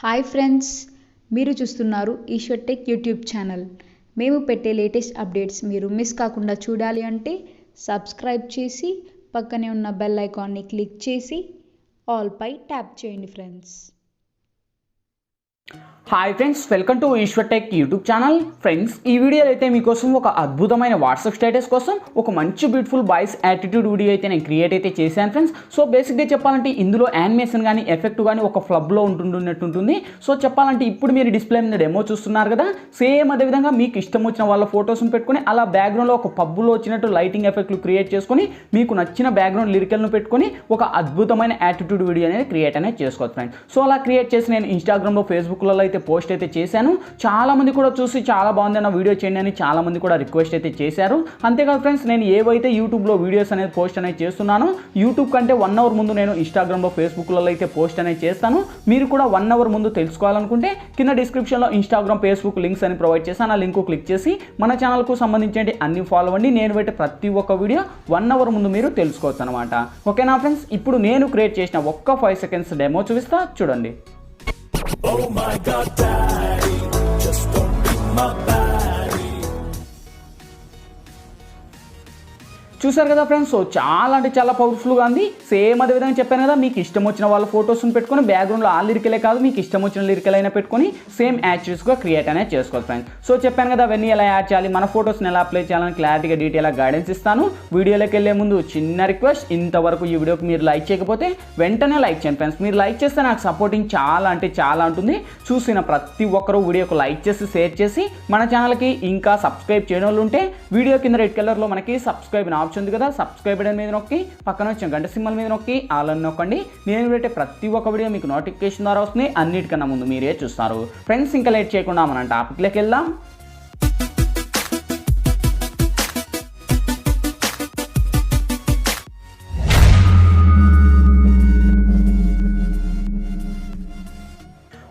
Hi friends, మీరు చూస్తున్నారు Eshwar tech YouTube channel. మేము పెట్టే లేటెస్ట్ అప్డేట్స్ మీరు మిస్ కాకుండా చూడాలి అంటే సబ్స్క్రైబ్ చేసి పక్కనే ఉన్న బెల్ ఐకాన్ని క్లిక్ చేసి ఆల్ పై ట్యాప్ చేయండి friends. Hi friends, welcome to Eshwar tech YouTube channel. Friends, ఈ వీడియోలో అయితే మీకోసం ఒక అద్భుతమైన వాట్సాప్ స్టేటస్ కోసం ఒక మంచి బ్యూటిఫుల్ బాయ్స్ యాటిట్యూడ్ వీడియో అయితే నేను క్రియేట్ అయితే చేశాను ఫ్రెండ్స్. సో బేసిక్గా చెప్పాలంటే ఇందులో యానిమేషన్ కానీ ఎఫెక్ట్ కానీ ఒక ఫ్లబ్లో ఉంటున్నట్టుంటుంది. సో చెప్పాలంటే ఇప్పుడు మీరు డిస్ప్లే మీద డెమో చూస్తున్నారు కదా, సేమ్ అదేవిధంగా మీకు ఇష్టం వచ్చిన వాళ్ళ ఫొటోస్ని పెట్టుకొని అలా బ్యాక్గ్రౌండ్లో ఒక పబ్బులో వచ్చినట్టు లైటింగ్ ఎఫెక్ట్లు క్రియేట్ చేసుకొని మీకు నచ్చిన బ్యాక్గ్రౌండ్ లిరికల్ను పెట్టుకొని ఒక అద్భుతమైన యాటిట్యూడ్ వీడియో అనేది క్రియేట్ అనేది చేసుకోవచ్చు ఫ్రెండ్స్. సో అలా క్రియేట్ చేసి నేను ఇన్స్టాగ్రామ్లో ఫేస్బుక్లలో అయితే పోస్ట్ అయితే చేశాను. చాలా మంది కూడా చూసి చాలా బాగుంది అన్న వీడియో చేయండి అని చాలా మంది కూడా రిక్వెస్ట్ అయితే చేశారు. అంతేకాదు ఫ్రెండ్స్, నేను ఏవైతే యూట్యూబ్లో వీడియోస్ అనేది పోస్ట్ అనేది చేస్తున్నానో యూట్యూబ్ కంటే 1 అవర్ ముందు నేను ఇన్స్టాగ్రామ్లో ఫేస్బుక్లలో అయితే పోస్ట్ అనేది చేస్తాను. మీరు కూడా 1 అవర్ ముందు తెలుసుకోవాలనుకుంటే కింద డిస్క్రిప్షన్లో ఇన్స్టాగ్రామ్ ఫేస్బుక్ లింక్స్ అని ప్రొవైడ్ చేశాను. ఆ లింక్ క్లిక్ చేసి మన ఛానల్కు సంబంధించి అన్ని ఫాలో అవ్వండి. నేను పెట్టే ప్రతి ఒక్క వీడియో 1 అవర్ ముందు మీరు తెలుసుకోవచ్చు అనమాట. ఓకేనా ఫ్రెండ్స్, ఇప్పుడు నేను క్రియేట్ చేసిన ఒక్క 5 సెకండ్స్ డెమో చూపిస్తా, చూడండి. Oh my God, Daddy, just don't be my baddie. చూసారు కదా ఫ్రెండ్స్, సో చాలా అంటే చాలా పవర్ఫుల్గా ఉంది. సేమ్ అదే విధంగా చెప్పాను కదా, మీకు ఇష్టం వచ్చిన వాళ్ళ ఫొటోస్ని పెట్టుకొని బ్యాక్గ్రౌండ్లో ఆ లిరికలే కాదు మీకు ఇష్టం వచ్చిన లిరికల్ అయినా పెట్టుకొని సేమ్ యాక్చువల్స్గా క్రియేట్ అనేది చేసుకోవచ్చు ఫ్రెండ్స్. సో చెప్పాను కదా, అవన్నీ ఎలా యాడ్ చేయాలి, మన ఫొటోస్ని ఎలా అప్లై చేయాలని క్లారిటీగా డీటెయిల్గా గైడెన్స్ ఇస్తాను. వీడియోలోకి వెళ్ళే ముందు చిన్న రిక్వెస్ట్, ఇంతవరకు ఈ వీడియోకి మీరు లైక్ చేయకపోతే వెంటనే లైక్ చేయండి ఫ్రెండ్స్. మీరు లైక్ చేస్తే నాకు సపోర్టింగ్ చాలా అంటే చాలా ఉంటుంది. చూసిన ప్రతి ఒక్కరూ వీడియోకి లైక్ చేసి షేర్ చేసి మన ఛానల్కి ఇంకా సబ్స్క్రైబ్ చేయడం వాళ్ళు ఉంటే వీడియో కింద రెడ్ కలర్లో మనకి సబ్స్క్రైబ్ ఆప్షన్ ఉంది కదా, సబ్స్క్రైబ్ బటన్ మీద నొక్కి పక్కన వచ్చిన గంట సింబల్ మీద నొక్కి ఆల్ అని నొక్కండి. నేను పెట్టే ప్రతి ఒక్క వీడియో మీకు నోటిఫికేషన్ ద్వారా వస్తుంది. అన్నిటికన్నా ముందు మీరే చూస్తారు ఫ్రెండ్స్. ఇంకా లేట్ చేయకుండా మనం టాపిక్లోకి వెళ్దాం.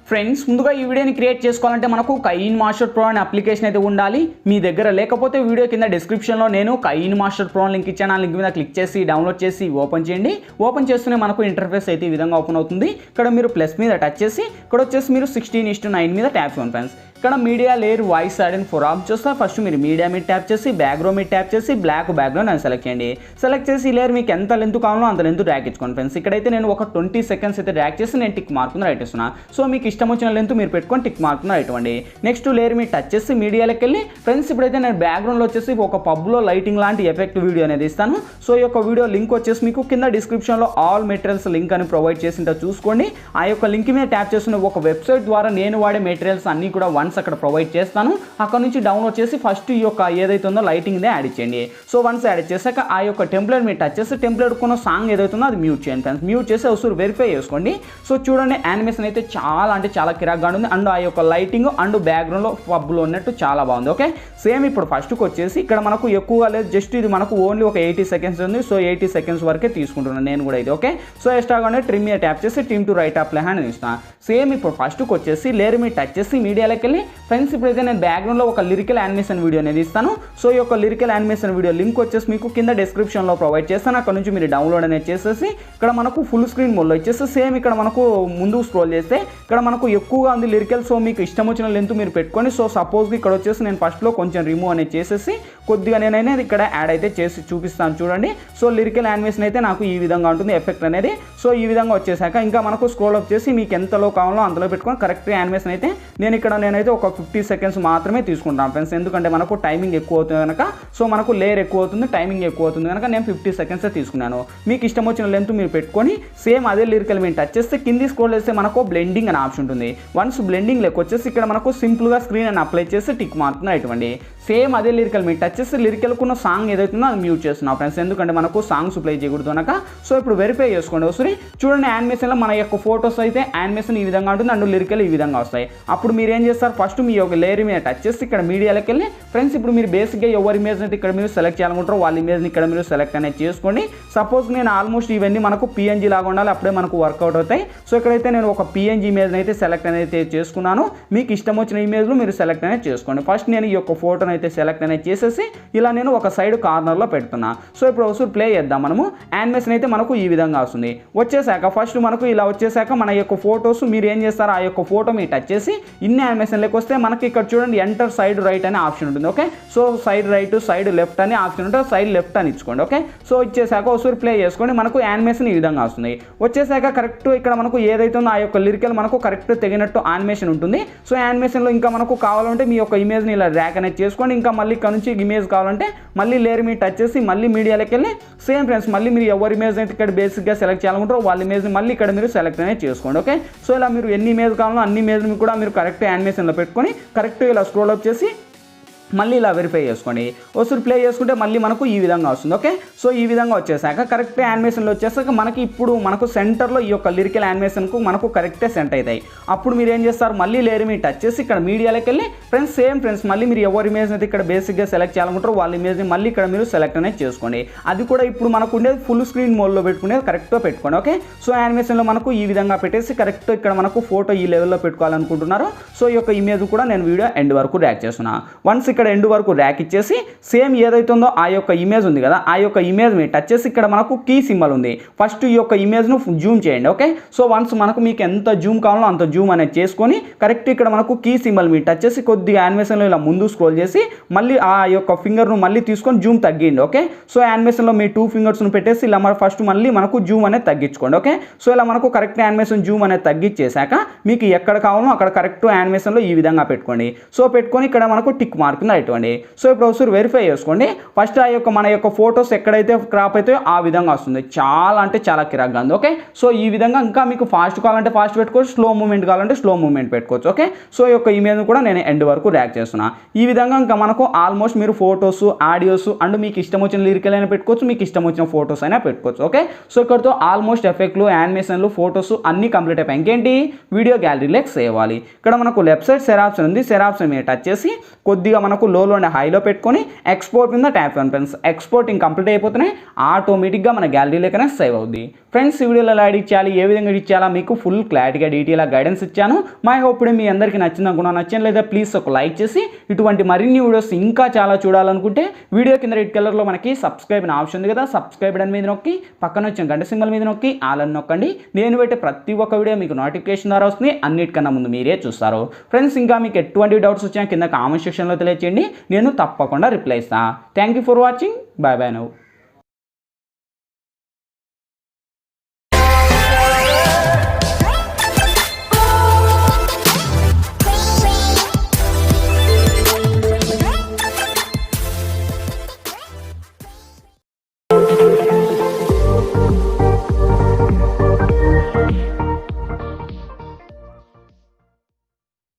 ఫ్రెండ్స్, ముందుగా ఈ వీడియోని క్రియేట్ చేసుకోవాలంటే మనకు కైన్మాస్టర్ ప్రో అనే అప్లికేషన్ అయితే ఉండాలి. మీ దగ్గర లేకపోతే వీడియో కింద డిస్క్రిప్షన్లో నేను కైన్మాస్టర్ ప్రో లింక్ ఇచ్చాను. ఆ లింక్ మీద క్లిక్ చేసి డౌన్లోడ్ చేసి ఓపెన్ చేయండి. ఓపెన్ చేస్తూనే మనకు ఇంటర్ఫేస్ అయితే ఈ విధంగా ఓపెన్ అవుతుంది. ఇక్కడ మీరు ప్లస్ మీద టచ్ చేసి ఇక్కడ వచ్చేసి మీరు 16:9 మీద ట్యాప్ చేయండి ఫ్రెండ్స్. ఇక్కడ media layer voice add and 4 option చూస్తే ఫస్ట్ మీరు మీడియా మీద ట్యాప్ చేసి బ్యాక్గ్రౌండ్ మీద ట్యాప్ చేసి బ్లాక్ బ్యాక్గ్రౌండ్ అని సెలెక్ట్ చేయండి. సెలెక్ట్ చేసి లేయర్ మీకు ఎంత లెంత్ కావాలో అంత లెంత్ డ్రాగ్ ఇచ్చుకోండి ఫ్రెండ్స్. ఇక్కడైతే నేను ఒక 20 సెకండ్స్ అయితే డ్రాగ్ చేసి నేను టిక్ మార్క్ రైట్ ఇస్తున్నా. సో మీకు ఇష్టం వచ్చిన లెంత్ మీరు పెట్టుకొని టిక్ మార్క్ రైట్ ఇవ్వండి. నెక్స్ట్ లేయర్ మీద టచ్ చేసి మీడియాలోకి వెళ్ళి ఫ్రెండ్స్ ఇప్పుడైతే నేను బ్యాక్గ్రౌండ్లో వచ్చేసి ఒక పబ్లో లైటింగ్ లాంటి ఎఫెక్ట్ వీడియో అనేది ఇస్తాను. సో ఈ యొక్క వీడియో లింక్ వచ్చేసి మీకు కింద డిస్క్రిప్షన్లో ఆల్ మెటీరియల్స్ లింక్ అని ప్రొవైడ్ చేసిందో చూసుకోండి. ఆ యొక్క లింక్ మీద ట్యాప్ చేస్తున్న ఒక వెబ్సైట్ ద్వారా నేను వాడే మెటీరియల్స్ అన్నీ కూడా వన్స్ అక్కడ ప్రొవైడ్ చేస్తాను. అక్కడ నుంచి డౌన్లోడ్ చేసి ఫస్ట్ ఈ యొక్క ఏదైతే ఉందో లైటింగ్ యాడ్ చేయండి. సో వన్స్ యాడ్ చేశాక ఆ యొక్క టెంప్లెట్ మీరు టచ్ చేసి టెంప్లెట్ కొన్న సాంగ్ ఏదైతే ఉందో అది మ్యూట్ చేయండి ఫ్రెండ్స్. మ్యూట్ చేసి ఒకసారి వెరిఫై చేసుకోండి. సో చూడండి, యానిమేషన్ అయితే చాలా అంటే చాలా కిరాక్గా ఉంది. అండ్ ఆ యొక్క లైటింగ్ అండ్ బ్యాక్గ్రౌండ్లో పబ్లో ఉన్నట్టు చాలా బాగుంది. ఓకే, సేమ్ ఇప్పుడు ఫస్ట్కి వచ్చేసి ఇక్కడ మనకు ఎక్కువగా లేదు, జస్ట్ ఇది మనకు ఓన్లీ ఒక 80 సెకండ్స్ ఉంది. సో 80 సెకండ్స్ వరకే తీసుకుంటున్నాను నేను కూడా ఇది. ఓకే, సో ఎక్స్ట్రాగా ఉండే ట్రిమ్ మీద ట్యాప్ చేసి trim to right apply hand ఇస్తాను. సేమ్ ఇప్పుడు ఫస్ట్కి వచ్చేసి లేయర్ మీద టచ్ చేసి మీడియాలోకి వెళ్ళి ఫ్రెండ్స్ ఇప్పుడైతే నేను బ్యాక్గ్రౌండ్లో ఒక లిరికల్ యానిమేషన్ వీడియో అనేది ఇస్తాను. సో ఈ యొక్క లిరికల్ యానిమేషన్ వీడియో లింక్ వచ్చేసి మీకు కింద డిస్క్రిప్షన్లో ప్రొవైడ్ చేస్తాను. అక్కడ నుంచి మీరు డౌన్లోడ్ అనేది చేసేసి ఇక్కడ మనకు ఫుల్ స్క్రీన్ మోడ్లో ఇచ్చేసి సేమ్ ఇక్కడ మనకు ముందు స్క్రోల్ చేస్తే ఇక్కడ మనకు ఎక్కువగా ఉంది లిరికల్. సో మీకు ఇష్టం వచ్చిన లెంత్ మీరు పెట్టుకొని సో సపోజ్కి ఇక్కడ వచ్చేసి నేను ఫస్ట్లో కొంచెం రిమూవ్ అనేది చేసేసి కొద్దిగా నేనైనా ఇక్కడ యాడ్ అయితే చేసి చూపిస్తాను చూడండి. సో లిరికల్ యానిమేషన్ అయితే నాకు ఈ విధంగా ఉంటుంది ఎఫెక్ట్ అనేది. సో ఈ విధంగా వచ్చేసాక ఇంకా మనకు స్క్రోల్ అప్ చేసి మీకు ఎంతలో కావాలో అంతలో పెట్టుకొని కరెక్ట్ యానిమేషన్ అయితే నేనైతే ఒక 50 సెకండ్స్ మాత్రమే తీసుకుంటాను ఫ్రెండ్స్. ఎందుకంటే మనకు టైమింగ్ ఎక్కువ అవుతుంది కనుక, సో మనకు లేయర్ ఎక్కువ అవుతుంది, టైమింగ్ ఎక్కువ అవుతుంది కనుక నేను 50 సెకండ్స్ తీసుకున్నాను. మీకు ఇష్టం వచ్చిన లెంత్ మీరు పెట్టుకొని సేమ్ అదే లిరికల్ మీరు టచ్ చేస్తే కింది స్క్రోల్ చేస్తే మనకు బ్లెండింగ్ అని ఆప్షన్ ఉంటుంది. వన్స్ బ్లెండింగ్ లెక్క వచ్చేసి ఇక్కడ మనకు సింపుల్గా స్క్రీన్ అని అప్లై చేసి టిక్ మార్క్ ఇవ్వండి. సేమ్ అదే లిరికల్ మీరు టచ్ చేసి లిరికల్కున్న సాంగ్ ఏదైతుందో అది మ్యూట్ చేస్తున్నాం ఫ్రెండ్స్. ఎందుకంటే మనకు సాంగ్స్ ప్లే చేయకూడదు కనుక. సో ఇప్పుడు వెరిఫై చేసుకోండి ఒకసారి. చూడండి, యానిమేషన్లో మన యొక్క ఫొటోస్ అయితే యానిమేషన్ ఈ విధంగా ఉంటుంది అండ్ లిరికల్ ఈ విధంగా వస్తాయి. అప్పుడు మీరు ఏం చేస్తారు, ఫస్ట్ మీ యొక్క లేయర్ మీద టచ్ చేసి ఇక్కడ మీడియాలోకి వెళ్ళి ఫ్రెండ్స్ ఇప్పుడు మీరు బేసిక్గా ఎవరి ఇమేజ్ అయితే ఇక్కడ మీరు సెలెక్ట్ చేయాలనుకుంటారో వాళ్ళ ఇమేజ్ని ఇక్కడ మీరు సెలెక్ట్ అనేది చేసుకోండి. సపోజ్ నేను ఆల్మోస్ట్ ఇవన్నీ మనకు పిఎన్జీ లాగా ఉండాలి, అప్పుడే మనకు వర్కౌట్ అవుతాయి. సో ఇక్కడైతే నేను ఒక పిఎన్జీ ఇమేజ్ని అయితే సెలెక్ట్ అనేది చేసుకున్నాను. మీకు ఇష్టం వచ్చిన ఇమేజ్లు మీరు సెలెక్ట్ అనేది చేసుకోండి. ఫస్ట్ నేను ఈ యొక్క ఫోటోని అయితే సెలెక్ట్ అనేది చేసేసి ఇలా నేను ఒక సైడ్ కార్నర్లో పెడుతున్నా. సో ఇప్పుడు ఒకసారి ప్లే చేద్దాం. మనము యానిమేషన్ అయితే మనకు ఈ విధంగా వస్తుంది. వచ్చేసాక ఫస్ట్ మనకు ఇలా వచ్చేసాక మన యొక్క ఫోటోస్ మీరు ఏం చేస్తారు, ఆ యొక్క ఫోటో మీరు టచ్ చేసి ఇన్ని యానిమేషన్లోకి వస్తే మనకి ఇక్కడ చూడండి ఎంటర్ సైడ్ రైట్ అనే ఆప్షన్ ఉంటుంది. Okay, so side right side left అనే ఆప్షన్ ఉంటుంది, సైడ్ లెఫ్ట్ అని ఇచ్చుకోండి. ఓకే, సో ఇచ్చేసాక ఒకసారి ప్లే చేసుకోండి. మనకు యానిమేషన్ ఈ విధంగా వస్తుంది. వచ్చేసాక కరెక్ట్ ఇక్కడ మనకు ఏదైతే ఉందో ఆ యొక్క లిరికల్ మనకు కరెక్ట్ తెగినట్టు యానిమేషన్ ఉంటుంది. సో యానిమేషన్లో ఇంకా మనకు కావాలంటే మీ యొక్క ఇమేజ్ని ఇలా ర్యాక్ అనేది చేసుకోండి. ఇంకా మళ్ళీ ఇక్కడ నుంచి ఇమేజ్ కావాలంటే మళ్ళీ లేయర్ మీద టచ్ చేసి మళ్ళీ మీడియాలోకి వెళ్ళి సేమ్ ఫ్రెండ్స్ మళ్ళీ మీరు ఎవరి ఇమేజ్ అయితే ఇక్కడ బేసిక్గా సెలెక్ట్ చేయాలనుకుంటారో వాళ్ళ ఇమేజ్ని మళ్ళీ ఇక్కడ మీరు సెలెక్ట్ అనేది చేసుకోండి. ఓకే, సో ఇలా మీరు ఎన్ని ఇమేజ్ కావాలో అన్ని ఇమేజ్ని కూడా మీరు కరెక్ట్ యానిమేషన్లో పెట్టుకొని కరెక్ట్ ఇలా స్క్రోల్ అప్ చేసి మళ్ళీ ఇలా వెరిఫై చేసుకోండి. ఒకసారి ప్లే చేసుకుంటే మళ్ళీ మనకు ఈ విధంగా వస్తుంది. ఓకే, సో ఈ విధంగా వచ్చేసాక కరెక్ట్ యానిమేషన్లో వచ్చేసాక మనకి ఇప్పుడు మనకు సెంటర్లో ఈ యొక్క లిరికల్ యానిమేషన్కు మనకు కరెక్టే సెంట్ అవుతాయి. అప్పుడు మీరు ఏం చేస్తారు, మళ్ళీ లేయర్ మీద టచ్ చేసి ఇక్కడ మీడియాలోకి వెళ్ళి ఫ్రెండ్స్ సేమ్ ఫ్రెండ్స్ మళ్ళీ మీరు ఎవరి ఇమేజ్ అయితే ఇక్కడ బేసిక్గా సెలెక్ట్ చేయాలనుకుంటారో వాళ్ళ ఇమేజ్ని మళ్ళీ ఇక్కడ మీరు సెలెక్ట్ అనేది చేసుకోండి. అది కూడా ఇప్పుడు మనకు ఉండేది ఫుల్ స్క్రీన్ మోడ్లో పెట్టుకునేది కరెక్ట్గా పెట్టుకోండి. ఓకే, సో యానిమేషన్లో మనకు ఈ విధంగా పెట్టేసి కరెక్ట్ ఇక్కడ మనకు ఫోటో ఈ లెవెల్లో పెట్టుకోవాలనుకుంటున్నారు. సో ఈ యొక్క ఇమేజ్ కూడా నేను వీడియో ఎండ్ వరకు ర్యాక్ చేస్తున్నాను. వన్స్ ఇక్కడ ఎండ్ వరకు ర్యాక్ ఇచ్చేసి సేమ్ ఏదైతే ఉందో ఆ యొక్క ఇమేజ్ ఉంది కదా, ఆ యొక్క ఇమేజ్ మీద టచ్ చేసి ఇక్కడ మనకు కీ సింబల్ ఉంది. ఫస్ట్ ఈ యొక్క ఇమేజ్ను జూమ్ చేయండి. ఓకే, సో వన్స్ మనకు మీకు ఎంత జూమ్ కావాలో అంత జూమ్ అనేది చేసుకొని కరెక్ట్ ఇక్కడ మనకు కీ సింబల్ మీద టచ్ చేసి కొద్దిగా యానిమేషన్లో ఇలా ముందు స్క్రోల్ చేసి మళ్ళీ ఆ యొక్క ఫింగర్ను మళ్ళీ తీసుకొని జూమ్ తగ్గిండి. ఓకే, సో యానిమేషన్లో మీ 2 ఫింగర్స్ను పెట్టేసి ఇలా ఫస్ట్ మళ్ళీ మనకు జూమ్ అనేది తగ్గించుకోండి. ఓకే, సో ఇలా మనకు కరెక్ట్ యానిమేషన్ జూమ్ అనేది తగ్గించేసాక మీకు ఎక్కడ కావాలో అక్కడ కరెక్ట్ యానిమేషన్లో ఈ విధంగా పెట్టుకోండి. సో పెట్టుకొని ఇక్కడ మనకు టిక్ మార్క్ ఇవ్వండి. సో ఇప్పుడు ఒకసారి వెరిఫై చేసుకోండి. ఫస్ట్ ఆ యొక్క మన యొక్క ఫొటోస్ ఎక్కడైతే క్రాప్ అవుతాయో ఆ విధంగా వస్తుంది. చాలా అంటే చాలా కిరాక్గా ఉంది. ఓకే, సో ఈ విధంగా ఇంకా మీకు ఫాస్ట్ కావాలంటే ఫాస్ట్ పెట్టుకోవచ్చు, స్లో మూమెంట్ కావాలంటే స్లో మూమెంట్ పెట్టుకోవచ్చు. ఓకే, సో ఈ యొక్క ఇమేజ్ కూడా నేను ఎండ్ వరకు ర్యాక్ చేస్తున్నా. ఈ విధంగా ఇంకా మనకు ఆల్మోస్ట్ మీరు ఫొటోస్ ఆడియోస్ అండ్ మీకు ఇష్టం వచ్చిన లిరికల్ అయినా పెట్టుకోవచ్చు, మీకు ఇష్టం వచ్చిన ఫొటోస్ అయినా పెట్టుకోవచ్చు. ఓకే, సో ఇక్కడతో ఆల్మోస్ట్ ఎఫెక్ట్లు యానిమేషన్లు ఫొటోస్ అన్ని కంప్లీట్ అయిపోయి ఇంకేంటి వీడియో గ్యాలరీలోకి సేవ్ అవ్వాలి. ఇక్కడ మనకు లెఫ్ట్ సైడ్ సెర్ ఆప్షన్ ఉంది. సెర్ ఆప్షన్ మీద టచ్ చేసి కొద్దిగా మనకు లోలో ఉండే హైలో పెట్టుకొని ఎక్స్పోర్ట్ మీద ట్యాప్ చేయండి ఫ్రెండ్స్. ఎక్స్పోర్టింగ్ కంప్లీట్ అయిపోతేనే ఆటోమేటిక్గా మన గ్యాలరీలోకనే సేవ్ అవుద్ది. ఫ్రెండ్స్ ఈ వీడియోలో ఎలా ఎడిట్ చేయాలి, ఏ విధంగా ఎడిట్ చేయాలా మీకు ఫుల్ క్లారిటీగా డీటెయిల్గా గైడెన్స్ ఇచ్చాను. మై హోప్ మీ అందరికీ నచ్చింది అనుకున్నా. నచ్చిన లేదా ప్లీజ్ ఒక లైక్ చేసి ఇటువంటి మరిన్ని వీడియోస్ ఇంకా చాలా చూడాలనుకుంటే వీడియో కింద రెడ్ కలర్లో మనకి సబ్స్క్రైబ్ అనే ఆప్షన్ ఉంది కదా, సబ్స్క్రైబ్ అని మీద నొక్కి పక్కన వచ్చిన గంట సింబల్ మీద నొక్కి ఆల్ అని నొక్కండి. నేను పెట్టే ప్రతి ఒక్క వీడియో మీకు నోటిఫికేషన్ ద్వారా వస్తుంది. అన్నిటికన్నా ముందు మీరే చూస్తారు. ఫ్రెండ్స్ ఇంకా మీకు ఎటువంటి డౌట్స్ వచ్చినా కింద కామెంట్ సెక్షన్లో తెలియచేయండి, నేను తప్పకుండా రిప్లై ఇస్తాను. Thank you for watching. Bye bye now.